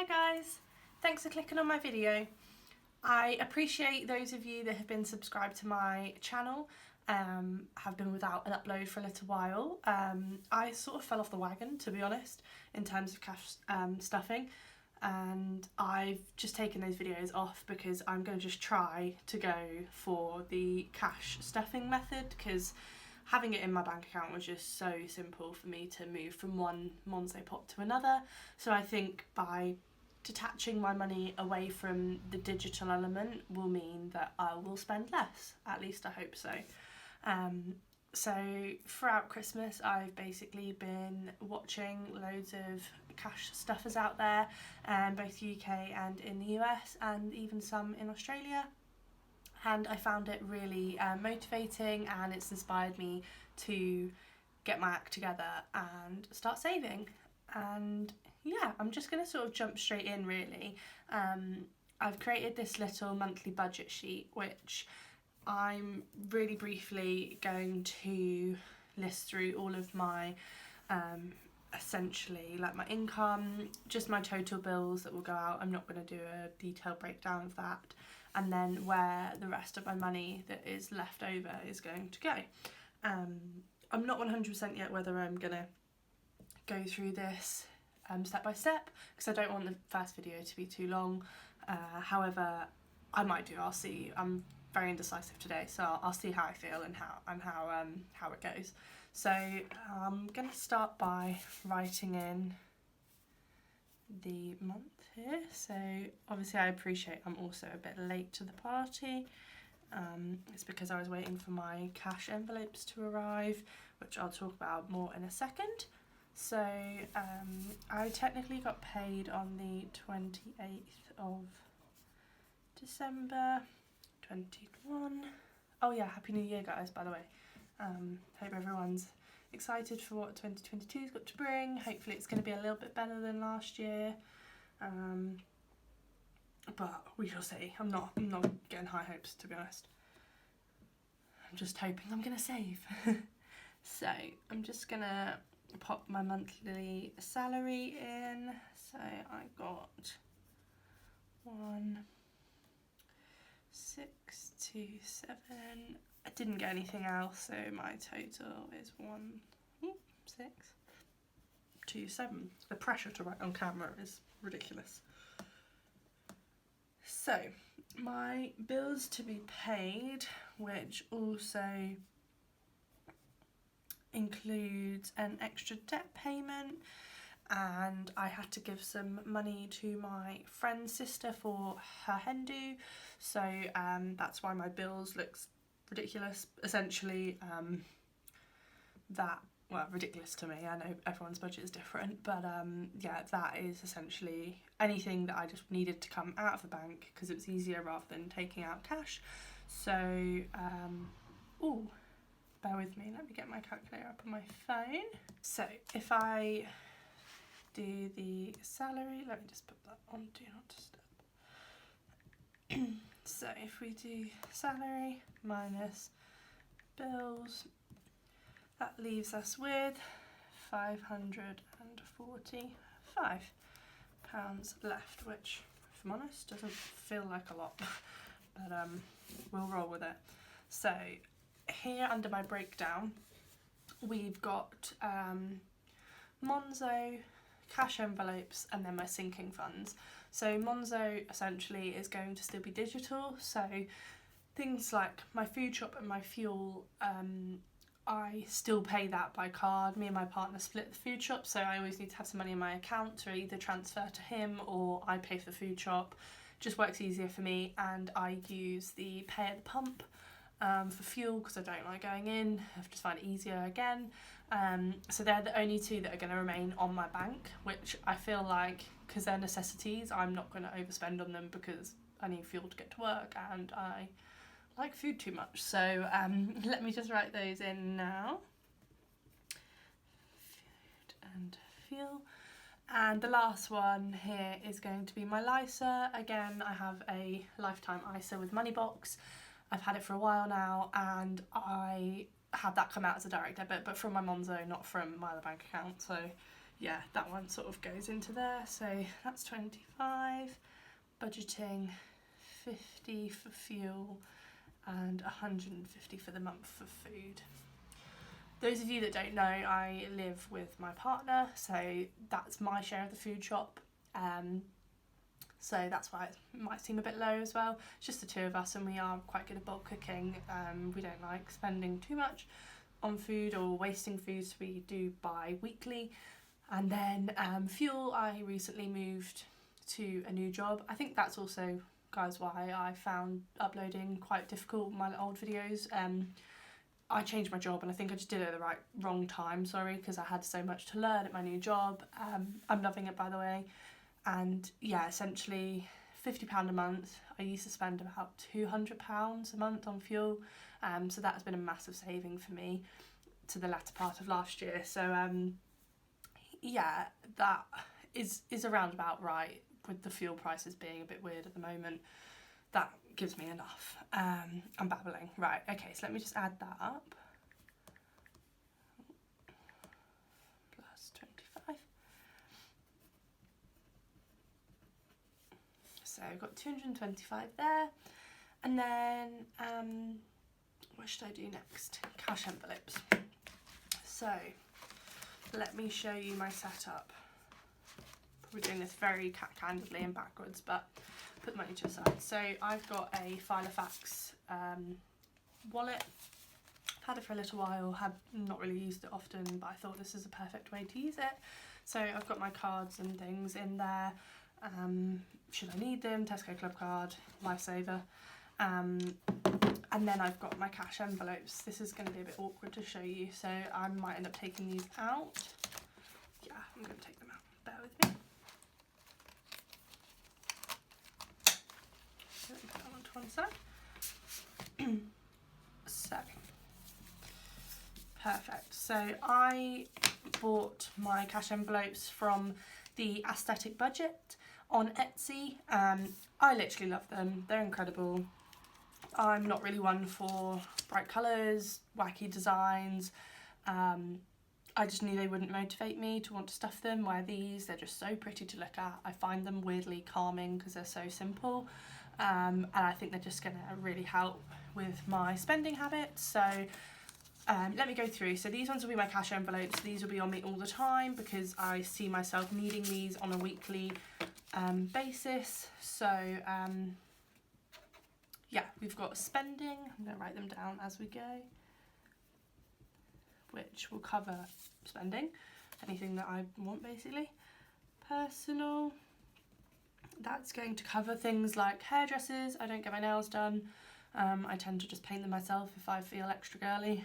Hi guys, thanks for clicking on my video. I appreciate those of you that have been subscribed to my channel, have been without an upload for a little while. I sort of fell off the wagon, to be honest, in terms of cash stuffing, and I've just taken those videos off because I'm going to just try to go for the cash stuffing method, because having it in my bank account was just so simple for me to move from one Monzo pot to another. So I think by detaching my money away from the digital element will mean that I will spend less, at least I hope so. So throughout Christmas I've basically been watching loads of cash stuffers out there, both UK and in the US, and even some in Australia. And I found it really motivating, and it's inspired me to get my act together and start saving. And yeah, I'm just going to sort of jump straight in really. I've created this little monthly budget sheet which I'm really briefly going to list through all of my essentially like my income, just my total bills that will go out. I'm not going to do a detailed breakdown of that, and then where the rest of my money that is left over is going to go. I'm not 100% yet whether I'm going to go through this step by step, because I don't want the first video to be too long. However, I might do, I'll see. I'm very indecisive today, so I'll see how I feel and how it goes. So I'm going to start by writing in the month here. So obviously I appreciate I'm also a bit late to the party. It's because I was waiting for my cash envelopes to arrive, which I'll talk about more in a second. So I technically got paid on the 28th of December 21. Oh yeah, Happy New Year guys, by the way. Hope everyone's excited for what 2022's got to bring. Hopefully it's going to be a little bit better than last year. But we shall see. I'm not getting high hopes, to be honest. I'm just hoping I'm going to save. So I'm just going to pop my monthly salary in. So I got 1,627. I didn't get anything else, so my total is 1,627. The pressure to write on camera is ridiculous. So my bills to be paid, which also includes an extra debt payment, and I had to give some money to my friend's sister for her hen do, so that's why my bills looks ridiculous. Essentially, ridiculous to me. I know everyone's budget is different, but yeah, that is essentially anything that I just needed to come out of the bank because it was easier rather than taking out cash. So, bear with me, let me get my calculator up on my phone. So if I do the salary, let me just put that on do not disturb. So if we do salary minus bills, that leaves us with £545 left, which, if I'm honest, doesn't feel like a lot, but we'll roll with it. So here under my breakdown, we've got Monzo, cash envelopes, and then my sinking funds. So Monzo essentially is going to still be digital, so things like my food shop and my fuel, I still pay that by card. Me and my partner split the food shop, so I always need to have some money in my account to either transfer to him or I pay for the food shop. Just works easier for me, and I use the pay at the pump for fuel because I don't like going in. I just find it easier again. So they're the only two that are going to remain on my bank, which I feel like, because they're necessities, I'm not going to overspend on them because I need fuel to get to work and I like food too much. So let me just write those in now. Food and fuel. And the last one here is going to be my LISA. Again, I have a lifetime ISA with Moneybox. I've had it for a while now, and I had that come out as a direct debit, but from my Monzo, not from my other bank account. So yeah, that one sort of goes into there. So that's 25, budgeting 50 for fuel and 150 for the month for food. Those of you that don't know, I live with my partner, so that's my share of the food shop. So that's why it might seem a bit low as well. It's just the two of us and we are quite good at bulk cooking. We don't like spending too much on food or wasting food, so we do buy weekly. And then fuel, I recently moved to a new job. I think that's also, guys, why I found uploading quite difficult, my old videos. I changed my job and I think I just did it at the wrong time, sorry, because I had so much to learn at my new job. I'm loving it, by the way. And yeah, essentially £50 a month. I used to spend about £200 a month on fuel. So that has been a massive saving for me to the latter part of last year. So yeah, that is around about right, with the fuel prices being a bit weird at the moment. That gives me enough. I'm babbling. Right, okay, so let me just add that up. Plus 25. So I've got 225 there. And then, what should I do next? Cash envelopes. So, let me show you my setup. We're doing this very candidly and backwards, but put the money to the side. So I've got a Filofax wallet. I've had it for a little while, have not really used it often, but I thought this is a perfect way to use it. So I've got my cards and things in there. Should I need them? Tesco Club card, Lifesaver. And then I've got my cash envelopes. This is going to be a bit awkward to show you, so I might end up taking these out. Yeah, I'm going to take them out. Bear with me. Let me put that onto one side. So, perfect. So I bought my cash envelopes from the Aesthetic Budget on Etsy. I literally love them. They're incredible. I'm not really one for bright colours, wacky designs. I just knew they wouldn't motivate me to want to stuff them, where these, they're just so pretty to look at. I find them weirdly calming because they're so simple. And I think they're just going to really help with my spending habits. So let me go through. So these ones will be my cash envelopes. These will be on me all the time because I see myself needing these on a weekly basis. So yeah, we've got spending. I'm going to write them down as we go, which will cover spending, anything that I want basically. Personal, that's going to cover things like hairdressers. I don't get my nails done. I tend to just paint them myself if I feel extra girly.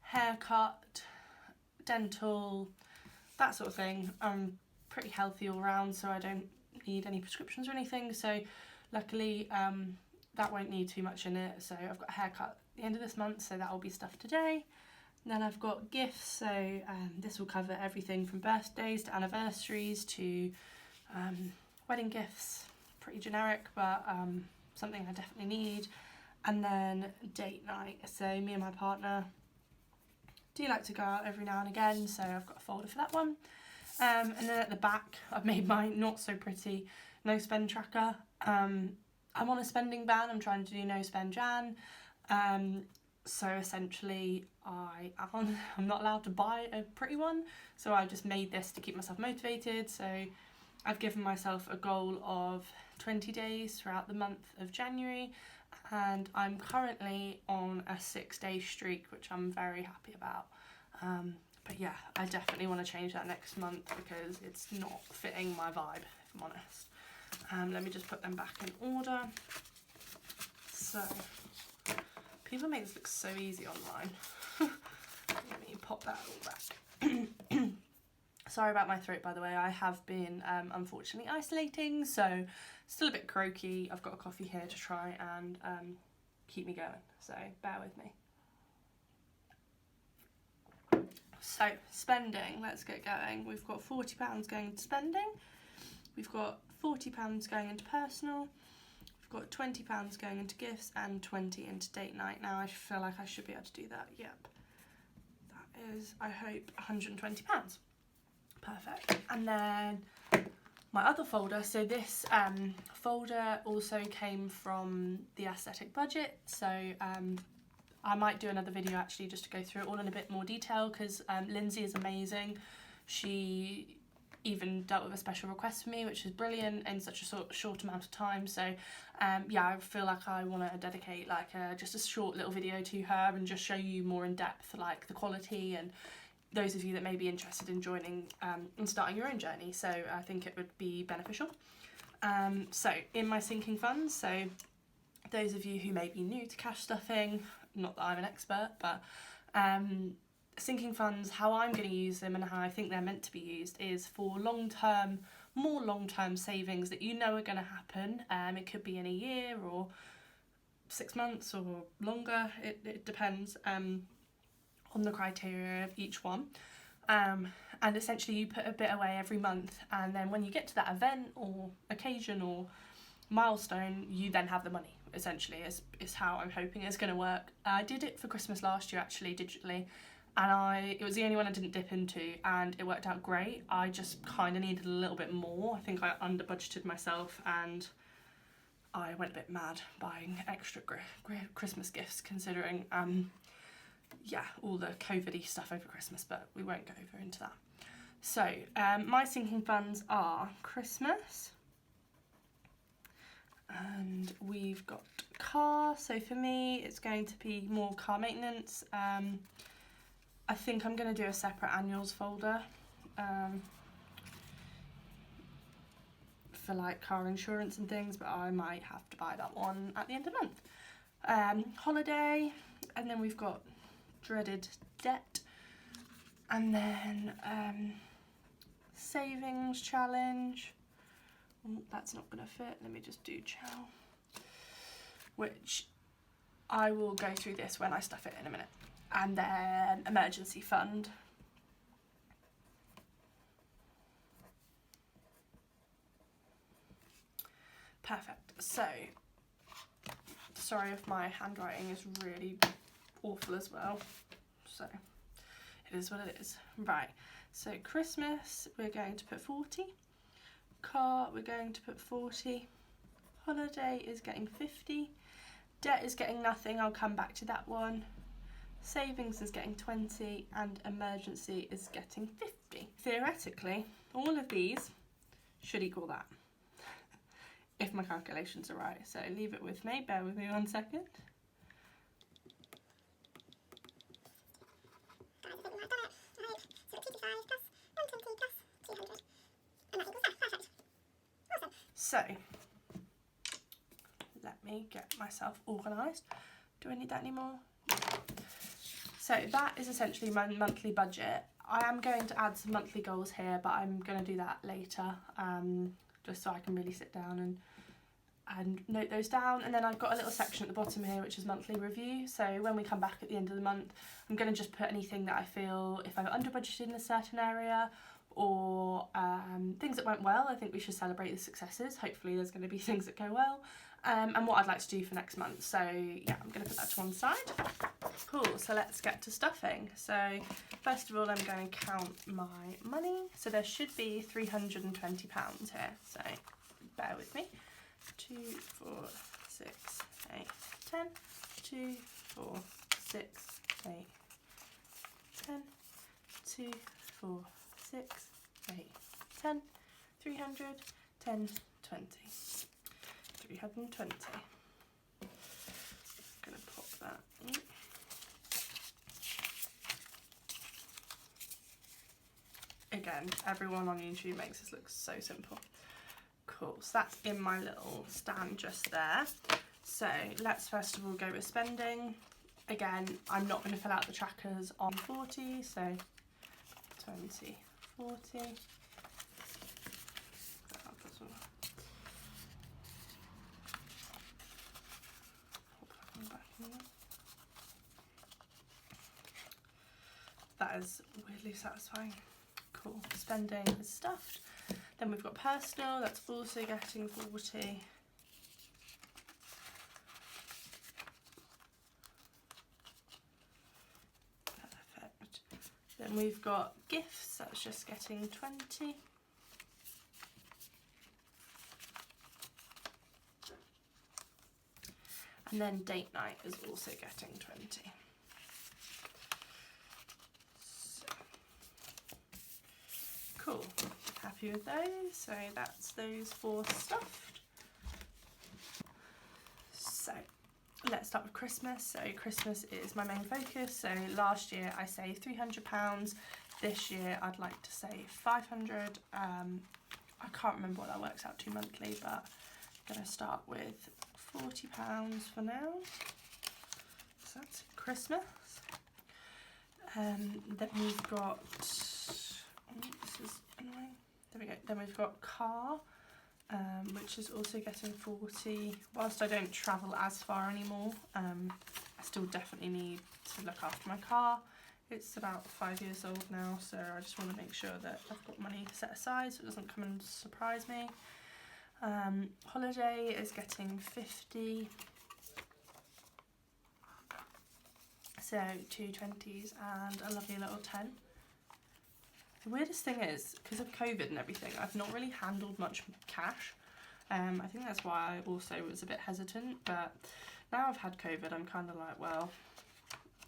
Haircut, dental, that sort of thing. I'm pretty healthy all round, so I don't need any prescriptions or anything. So luckily that won't need too much in it. So I've got a haircut at the end of this month, so that will be stuff today. And then I've got gifts, so this will cover everything from birthdays to anniversaries to wedding gifts. Pretty generic, but something I definitely need. And then date night, so me and my partner do like to go out every now and again, so I've got a folder for that one. And then at the back I've made my not so pretty no spend tracker. I'm on a spending ban. I'm trying to do no spend Jan. So essentially I'm not allowed to buy a pretty one, so I just made this to keep myself motivated. So I've given myself a goal of 20 days throughout the month of January, and I'm currently on a 6-day streak, which I'm very happy about. But yeah, I definitely want to change that next month because it's not fitting my vibe, if I'm honest. Let me just put them back in order. So, people make this look so easy online. Let me pop that all back. Sorry about my throat, by the way. I have been unfortunately isolating, so still a bit croaky. I've got a coffee here to try and keep me going, so bear with me. So, spending, let's get going. We've got £40 going into spending. We've got £40 going into personal. We've got £20 going into gifts and 20 into date night. Now I feel like I should be able to do that. Yep. That is, I hope, £120. Perfect. And then my other folder, so this folder also came from the aesthetic budget, so I might do another video actually just to go through it all in a bit more detail, because Lindsay is amazing. She even dealt with a special request for me, which is brilliant in such a short amount of time. So yeah, I feel like I want to dedicate like just a short little video to her and just show you more in depth like the quality, and those of you that may be interested in joining and starting your own journey. So I think it would be beneficial. So in my sinking funds, so those of you who may be new to cash stuffing, not that I'm an expert, but sinking funds, how I'm going to use them and how I think they're meant to be used is for long-term, more long-term savings that you know are going to happen. It could be in a year or 6 months or longer, it depends on the criteria of each one. And essentially you put a bit away every month, and then when you get to that event or occasion or milestone, you then have the money, essentially, is how I'm hoping it's going to work. I did it for Christmas last year actually, digitally, and it was the only one I didn't dip into, and it worked out great. I just kind of needed a little bit more. I think I under budgeted myself, and I went a bit mad buying extra Christmas gifts, considering yeah, all the COVID-y stuff over Christmas, but we won't go over into that. So my sinking funds are Christmas, and we've got car. So for me, it's going to be more car maintenance. I think I'm going to do a separate annuals folder for like car insurance and things, but I might have to buy that one at the end of the month. Holiday, and then we've got dreaded debt, and then savings challenge. That's not going to fit. Let me just do chow, which I will go through this when I stuff it in a minute. And then emergency fund. Perfect. So, sorry if my handwriting is really awful as well. So, it is what it is. Right. So, Christmas, we're going to put 40. Car, we're going to put 40. Holiday is getting 50. Debt is getting nothing. I'll come back to that one. Savings is getting 20, and emergency is getting 50. Theoretically, all of these should equal that, if my calculations are right. So leave it with me, bear with me 1 second. So, let me get myself organised. Do I need that anymore? So that is essentially my monthly budget. I am going to add some monthly goals here, but I'm going to do that later, just so I can really sit down and note those down. And then I've got a little section at the bottom here, which is monthly review. So when we come back at the end of the month, I'm going to just put anything that I feel, if I've under budgeted in a certain area, or things that went well. I think we should celebrate the successes. Hopefully there's going to be things that go well. And what I'd like to do for next month. So yeah, I'm going to put that to one side. Cool, so let's get to stuffing. So first of all, I'm going to count my money. So there should be £320 here. So bear with me. 2, 4, 6, 8, 10. 2, 4, 6, 8, 10. 2, 4, 6, 8, 10. 300, 10, 20. 320. I'm going to pop that in. Again, everyone on YouTube makes this look so simple. Cool, so that's in my little stand just there. So let's first of all go with spending. Again, I'm not going to fill out the trackers on 40, so 20, 40. That is weirdly satisfying. Cool. Spending is stuffed. Then we've got personal, that's also getting 40. Perfect. Then Then we've got gifts, that's just getting 20. And then date night is also getting 20. So, cool, happy with those. So that's those 4 stuffed. So let's start with Christmas. So Christmas is my main focus. So last year I saved £300. This year I'd like to save 500. I can't remember what that works out to monthly, but I'm gonna start with £40 for now. So that's Christmas. Then we've got, this is annoying. There we go. Then we've got car, which is also getting 40. Whilst I don't travel as far anymore, I still definitely need to look after my car. It's about 5 years old now, so I just want to make sure that I've got money set aside so it doesn't come and surprise me. Holiday is getting 50. So 2 20s and a lovely little 10. The weirdest thing is, because of COVID and everything, I've not really handled much cash. I think that's why I also was a bit hesitant, but now I've had COVID, I'm kind of like, well,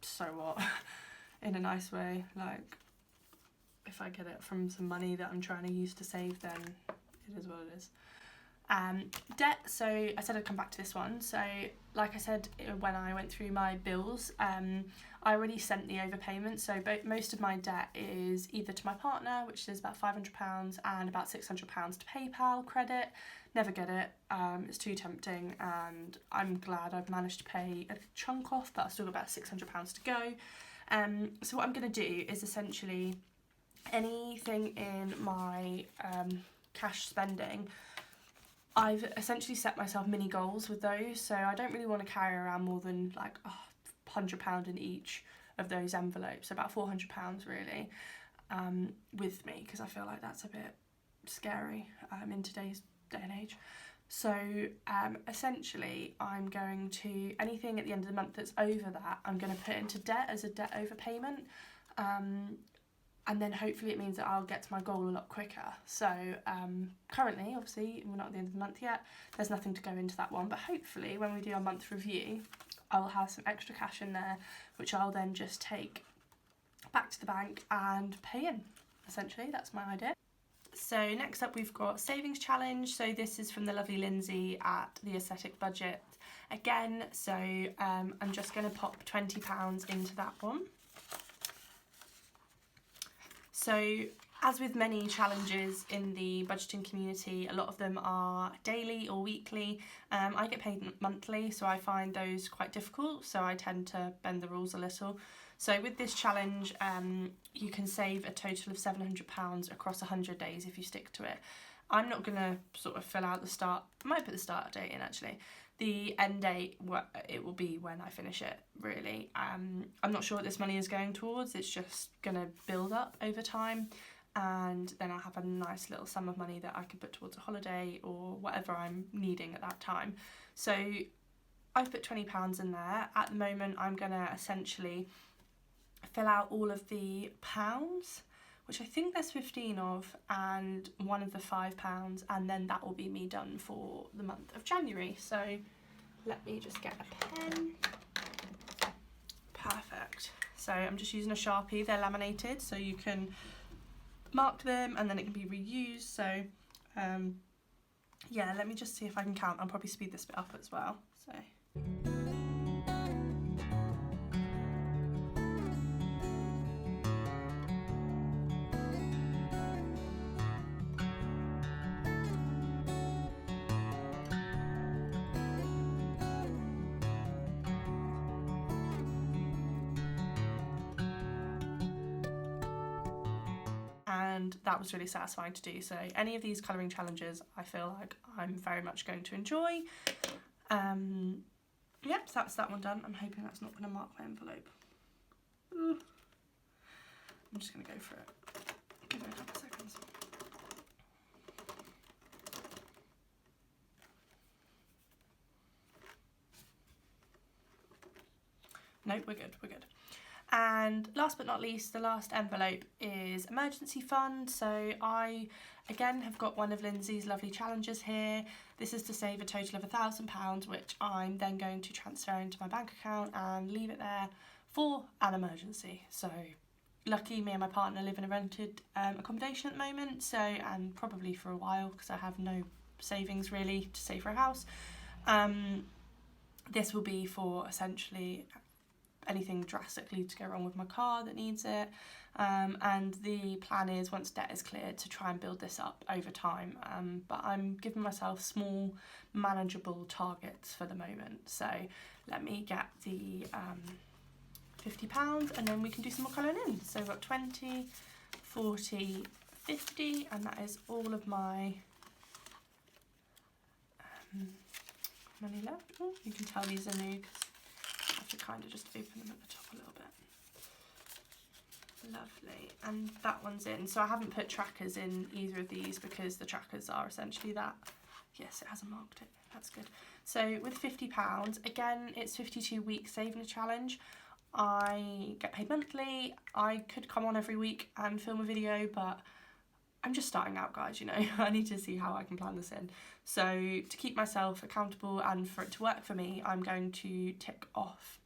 so what? In a nice way, like, if I get it from some money that I'm trying to use to save, then it is what it is. Debt, so I said I'd come back to this one. So like I said when I went through my bills, I already sent the overpayment, so most of my debt is either to my partner, which is about £500, and about £600 to PayPal credit. Never get it, it's too tempting, and I'm glad I've managed to pay a chunk off, but I've still got about £600 to go. So what I'm going to do is essentially anything in my cash spending, I've essentially set myself mini goals with those, so I don't really want to carry around more than like £100 in each of those envelopes, about £400 really, with me, because I feel like that's a bit scary in today's day and age. So essentially I'm going to, anything at the end of the month that's over that, I'm going to put into debt as a debt overpayment. And then hopefully it means that I'll get to my goal a lot quicker. So currently, obviously, we're not at the end of the month yet, there's nothing to go into that one, but hopefully when we do our month review, I will have some extra cash in there, which I'll then just take back to the bank and pay in. Essentially, that's my idea. So next up we've got savings challenge. So this is from the lovely Lindsay at the Aesthetic Budget again. So I'm just going to pop £20 into that one. So as with many challenges in the budgeting community, a lot of them are daily or weekly. I get paid monthly, so I find those quite difficult, so I tend to bend the rules a little. So with this challenge, you can save a total of £700 across 100 days if you stick to it. I'm not going to sort of fill out the start, I might put the start date in actually. The end date, it will be when I finish it, really. I'm not sure what this money is going towards, it's just going to build up over time, and then I'll have a nice little sum of money that I could put towards a holiday or whatever I'm needing at that time. So I've put £20 in there. At the moment, I'm going to essentially fill out all of the pounds, which I think there's 15 of, and one of the £5, and then that will be me done for the month of January. So let me just get a pen. Perfect. So I'm just using a Sharpie, they're laminated, so you can mark them and then it can be reused. So yeah, let me just see if I can count. I'll probably speed this bit up as well. So. And that was really satisfying to do. So any of these colouring challenges I feel like I'm very much going to enjoy. Yep, so that's that one done. I'm hoping that's not going to mark my envelope. I'm just going to go for it. Give it a couple of seconds. Nope, we're good, we're good. And last but not least, the last envelope is emergency fund. So I, again, have got one of Lindsay's lovely challenges here. This is to save a total of £1,000, which I'm then going to transfer into my bank account and leave it there for an emergency. So lucky me and my partner live in a rented accommodation at the moment, so, and probably for a while because I have no savings really to save for a house. This will be for essentially anything drastically to go wrong with my car that needs it, and the plan is, once debt is cleared, to try and build this up over time, but I'm giving myself small manageable targets for the moment. So let me get the £50 and then we can do some more colouring in. So we've got 20, 40, 50, and that is all of my money left. Oh, you can tell these are new because I have to kind of just open them at the top a little bit. Lovely, and that one's in. So I haven't put trackers in either of these because the trackers are essentially that. Yes, it hasn't marked it. That's good. So with £50, again, it's 52 weeks saving a challenge. I get paid monthly. I could come on every week and film a video, but I'm just starting out, guys, you know. I need to see how I can plan this in. So to keep myself accountable and for it to work for me, I'm going to tick off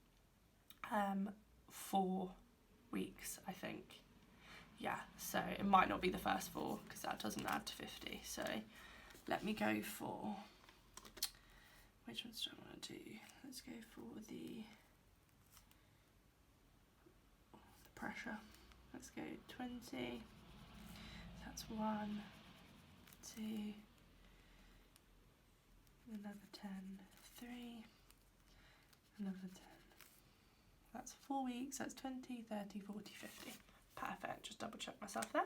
4 weeks, I think. Yeah, so it might not be the first 4 because that doesn't add to 50. So let me go for, which ones do I want to do? Let's go for the pressure. Let's go 20. That's 1, 2, another 10, 3, another 10. That's 4 weeks. That's 20, 30, 40, 50. Perfect. Just double check myself there.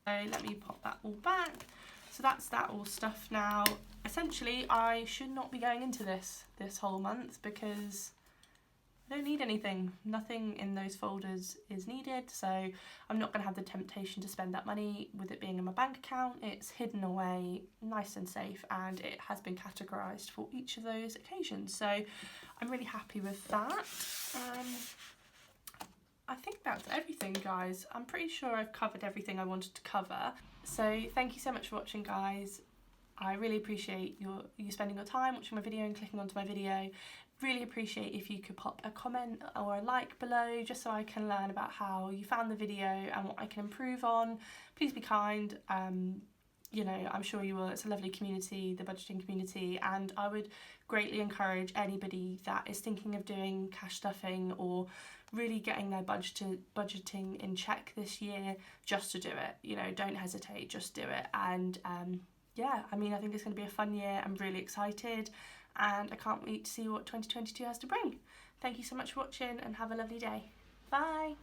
So let me pop that all back. So that's that all stuff now. Essentially, I should not be going into this whole month because I don't need anything. Nothing in those folders is needed, so I'm not going to have the temptation to spend that money with it being in my bank account. It's hidden away nice and safe, and it has been categorised for each of those occasions, so I'm really happy with that. I think that's everything, guys. I'm pretty sure I've covered everything I wanted to cover. So thank you so much for watching, guys. I really appreciate you spending your time watching my video and clicking onto my video. Really appreciate if you could pop a comment or a like below just so I can learn about how you found the video and what I can improve on. Please be kind. You know, I'm sure you will. It's a lovely community, the budgeting community, and I would greatly encourage anybody that is thinking of doing cash stuffing or really getting their budgeting in check this year, just to do it. You know, don't hesitate, just do it. And yeah, I mean, I think it's going to be a fun year. I'm really excited and I can't wait to see what 2022 has to bring. Thank you so much for watching and have a lovely day. Bye!